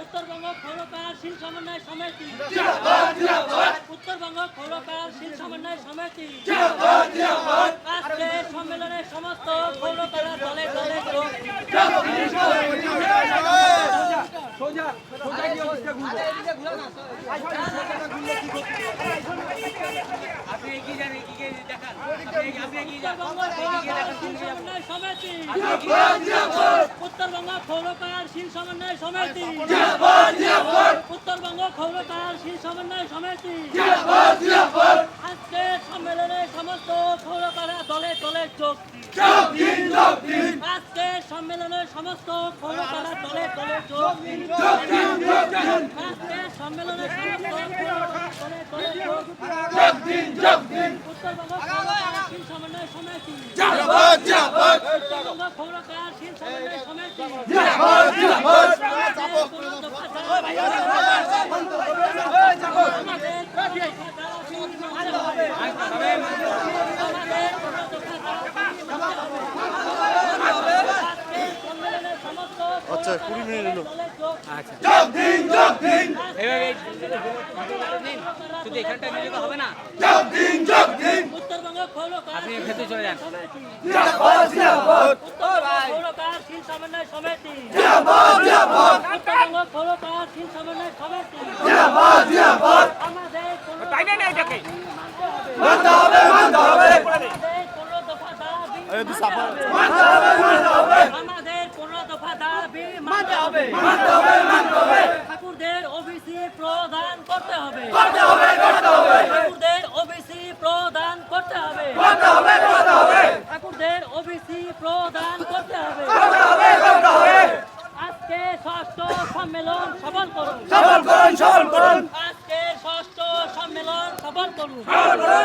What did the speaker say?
উত্তরবঙ্গ খোলকার শিল সমন্বয় সমিতি, উত্তরবঙ্গ খোলকার শিল সমন্বয় সমিতি আজকে সম্মেলনের সমস্ত খোলকারা দলে দলে যোগ। উত্তরবঙ্গ খোলকার শিল সমন্বয় সমিতি, উত্তরবঙ্গ খোলকার শিল সমন্বয় সমিতি আজকে সম্মেলনে সমস্ত খোলকারা দলে দলে যোগ। আজকে সম্মেলনের সমস্ত খোলকারা দলে দলে যোগ। আজকে সম্মেলনের সমস্ত দলে দলে যোগ। উত্তরবঙ্গ খোলকার শিল সমন্বয় সমিতি, উত্তরবঙ্গ খোলকার শিল সমন্বয় সমিতি আচ্ছা 20 মিনিট হলো। শুধু এখানটা নিলে তো হবে না। উত্তরবঙ্গ খোলকার আপনি ভেতরে চলে যান। খোলকার শিল সমন্বয় সমিতি, উত্তরবঙ্গ খোলকার শিল সমন্বয় সমিতি আমাদের আমাদের 15 দফা দাবি মানতে হবে। ঠাকুরদের ওবিসি প্রদান করতে হবে। ঠাকুরদের ওবিসি প্রদান করতে হবে। ঠাকুরদের ওবিসি প্রদান করতে হবে। আজকে ষষ্ঠ সম্মেলন সফল করুন। আজকে ষষ্ঠ সম্মেলন সফল করুন।